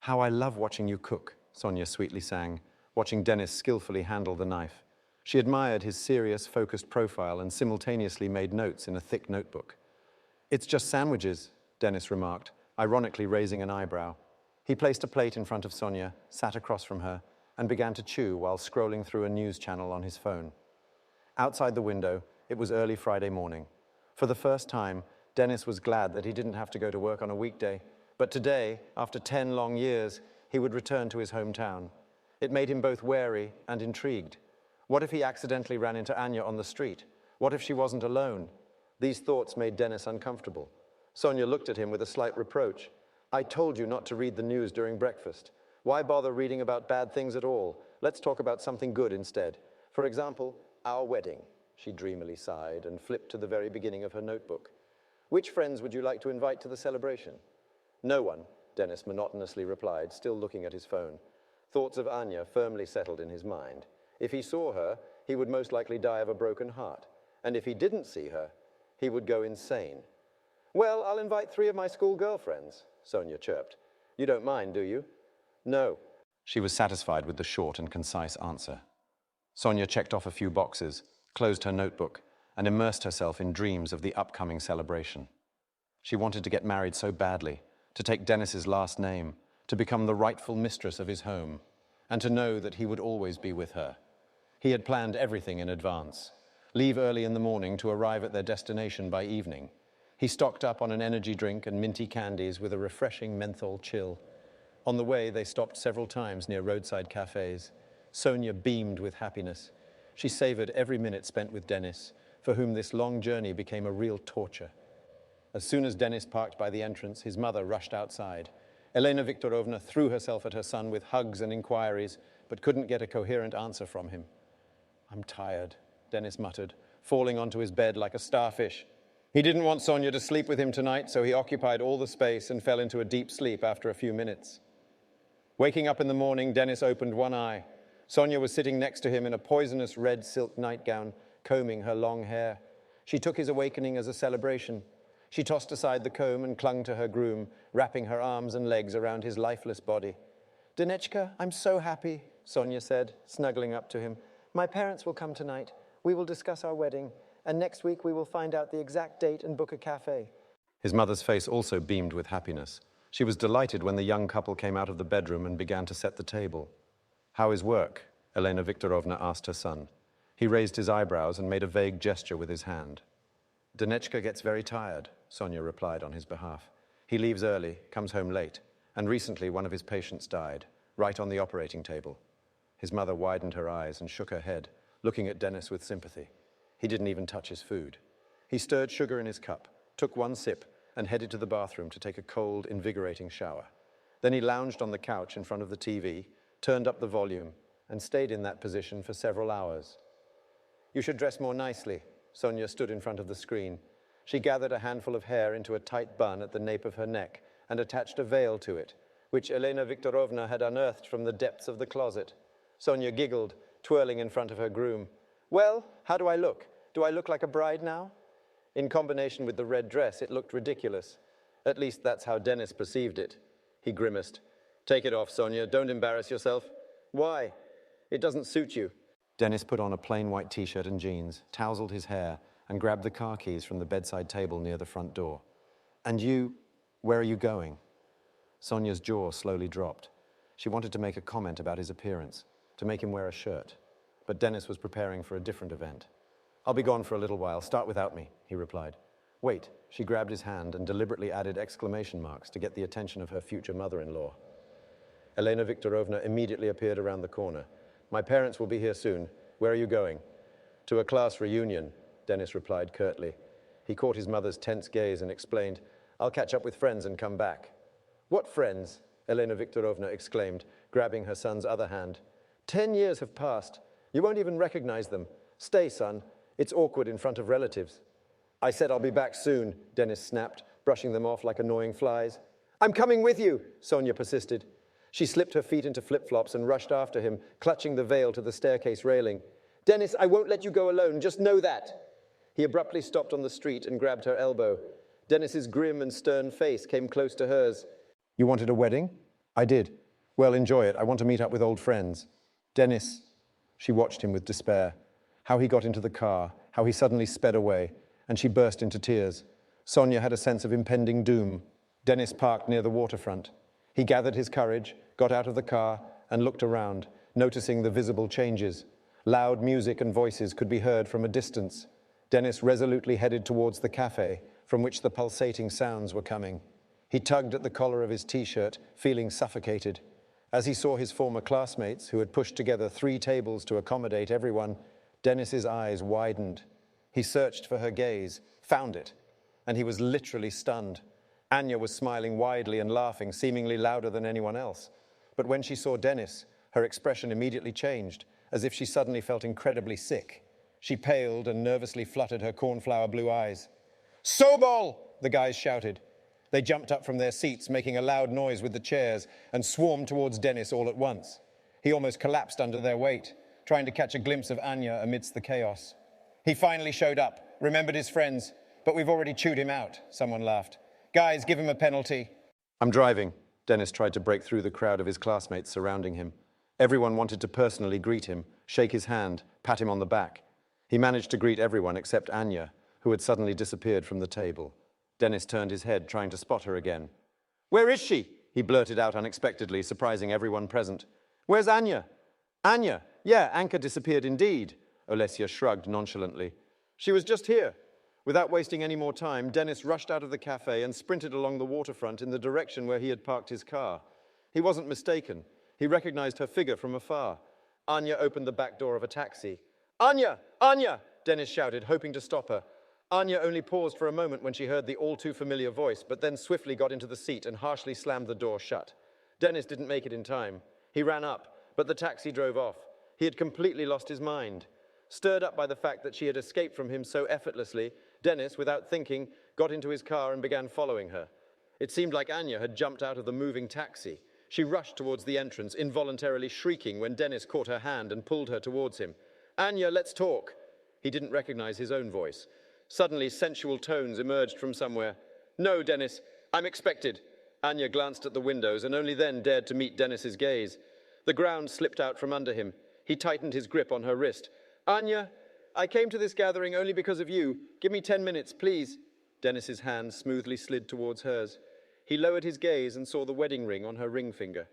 "How I love watching you cook," Sonia sweetly sang, watching Dennis skillfully handle the knife. She admired his serious, focused profile and simultaneously made notes in a thick notebook. "It's just sandwiches," Dennis remarked, ironically raising an eyebrow. He placed a plate in front of Sonia, sat across from her, and began to chew while scrolling through a news channel on his phone. Outside the window, it was early Friday morning. For the first time, Dennis was glad that he didn't have to go to work on a weekday, but today, after 10 long years, he would return to his hometown. It made him both wary and intrigued. What if he accidentally ran into Anya on the street? What if she wasn't alone? These thoughts made Dennis uncomfortable. Sonia looked at him with a slight reproach. "I told you not to read the news during breakfast. Why bother reading about bad things at all? Let's talk about something good instead. For example, our wedding." She dreamily sighed and flipped to the very beginning of her notebook. "Which friends would you like to invite to the celebration?" "No one," Dennis monotonously replied, still looking at his phone. Thoughts of Anya firmly settled in his mind. If he saw her, he would most likely die of a broken heart. And if he didn't see her, he would go insane. "Well, I'll invite 3 of my school girlfriends," Sonia chirped. "You don't mind, do you?" "No." She was satisfied with the short and concise answer. Sonia checked off a few boxes, closed her notebook, and immersed herself in dreams of the upcoming celebration. She wanted to get married so badly, to take Dennis's last name, to become the rightful mistress of his home, and to know that he would always be with her. He had planned everything in advance. Leave early in the morning to arrive at their destination by evening. He stocked up on an energy drink and minty candies with a refreshing menthol chill. On the way, they stopped several times near roadside cafes. Sonia beamed with happiness. She savored every minute spent with Dennis, for whom this long journey became a real torture. As soon as Dennis parked by the entrance, his mother rushed outside. Elena Viktorovna threw herself at her son with hugs and inquiries, but couldn't get a coherent answer from him. "I'm tired," Dennis muttered, falling onto his bed like a starfish. He didn't want Sonia to sleep with him tonight, so he occupied all the space and fell into a deep sleep after a few minutes. Waking up in the morning, Dennis opened one eye. Sonia was sitting next to him in a poisonous red silk nightgown, combing her long hair. She took his awakening as a celebration. She tossed aside the comb and clung to her groom, wrapping her arms and legs around his lifeless body. "Denechka, I'm so happy," Sonia said, snuggling up to him. "My parents will come tonight. We will discuss our wedding, and next week we will find out the exact date and book a cafe." His mother's face also beamed with happiness. She was delighted when the young couple came out of the bedroom and began to set the table. "How is work?" Elena Viktorovna asked her son. He raised his eyebrows and made a vague gesture with his hand. "Denechka gets very tired," Sonia replied on his behalf. "He leaves early, comes home late, and recently one of his patients died, right on the operating table." His mother widened her eyes and shook her head, looking at Dennis with sympathy. He didn't even touch his food. He stirred sugar in his cup, took one sip, and headed to the bathroom to take a cold, invigorating shower. Then he lounged on the couch in front of the TV, turned up the volume, and stayed in that position for several hours. "You should dress more nicely." Sonia stood in front of the screen. She gathered a handful of hair into a tight bun at the nape of her neck and attached a veil to it, which Elena Viktorovna had unearthed from the depths of the closet. Sonia giggled, twirling in front of her groom. "Well, how do I look? Do I look like a bride now?" In combination with the red dress, it looked ridiculous. At least that's how Dennis perceived it. He grimaced. "Take it off, Sonia. Don't embarrass yourself." "Why?" "It doesn't suit you." Dennis put on a plain white t-shirt and jeans, tousled his hair, and grabbed the car keys from the bedside table near the front door. "And you, where are you going?" Sonia's jaw slowly dropped. She wanted to make a comment about his appearance, to make him wear a shirt. But Dennis was preparing for a different event. "I'll be gone for a little while. Start without me," he replied. "Wait." She grabbed his hand and deliberately added exclamation marks to get the attention of her future mother-in-law. Elena Viktorovna immediately appeared around the corner. "My parents will be here soon. Where are you going?" "To a class reunion," Dennis replied curtly. He caught his mother's tense gaze and explained, "I'll catch up with friends and come back." "What friends?" Elena Viktorovna exclaimed, grabbing her son's other hand. 10 years have passed. You won't even recognize them. Stay, son. It's awkward in front of relatives." "I said I'll be back soon," Dennis snapped, brushing them off like annoying flies. "I'm coming with you," Sonia persisted. She slipped her feet into flip-flops and rushed after him, clutching the veil to the staircase railing. "Dennis, I won't let you go alone, just know that." He abruptly stopped on the street and grabbed her elbow. Dennis's grim and stern face came close to hers. "You wanted a wedding?" I did. Well, enjoy it. I want to meet up with old friends. Dennis. She watched him with despair. How he got into the car, how he suddenly sped away, and she burst into tears. Sonia had a sense of impending doom. Dennis parked near the waterfront. He gathered his courage, got out of the car, and looked around, noticing the visible changes. Loud music and voices could be heard from a distance. Dennis resolutely headed towards the cafe, from which the pulsating sounds were coming. He tugged at the collar of his t-shirt, feeling suffocated. As he saw his former classmates, who had pushed together 3 tables to accommodate everyone, Dennis's eyes widened. He searched for her gaze, found it, and he was literally stunned. Anya was smiling widely and laughing, seemingly louder than anyone else. But when she saw Dennis, her expression immediately changed, as if she suddenly felt incredibly sick. She paled and nervously fluttered her cornflower blue eyes. "Sobol!" the guys shouted. They jumped up from their seats, making a loud noise with the chairs, and swarmed towards Dennis all at once. He almost collapsed under their weight, trying to catch a glimpse of Anya amidst the chaos. "He finally showed up, remembered his friends, but we've already chewed him out," someone laughed. "Guys, give him a penalty." "I'm driving." Dennis tried to break through the crowd of his classmates surrounding him. Everyone wanted to personally greet him, shake his hand, pat him on the back. He managed to greet everyone except Anya, who had suddenly disappeared from the table. Dennis turned his head, trying to spot her again. "Where is she?" he blurted out unexpectedly, surprising everyone present. "Where's Anya?" "Anya? Yeah, Anka disappeared indeed," Olesya shrugged nonchalantly. "She was just here." Without wasting any more time, Dennis rushed out of the cafe and sprinted along the waterfront in the direction where he had parked his car. He wasn't mistaken. He recognized her figure from afar. Anya opened the back door of a taxi. "Anya! Anya!" Dennis shouted, hoping to stop her. Anya only paused for a moment when she heard the all-too-familiar voice, but then swiftly got into the seat and harshly slammed the door shut. Dennis didn't make it in time. He ran up, but the taxi drove off. He had completely lost his mind. Stirred up by the fact that she had escaped from him so effortlessly, Dennis, without thinking, got into his car and began following her. It seemed like Anya had jumped out of the moving taxi. She rushed towards the entrance, involuntarily shrieking when Dennis caught her hand and pulled her towards him. "Anya, let's talk." He didn't recognize his own voice. Suddenly, sensual tones emerged from somewhere. "No, Dennis, I'm expected." Anya glanced at the windows and only then dared to meet Dennis's gaze. The ground slipped out from under him. He tightened his grip on her wrist. "Anya, I came to this gathering only because of you. Give me 10 minutes, please." Dennis's hand smoothly slid towards hers. He lowered his gaze and saw the wedding ring on her ring finger.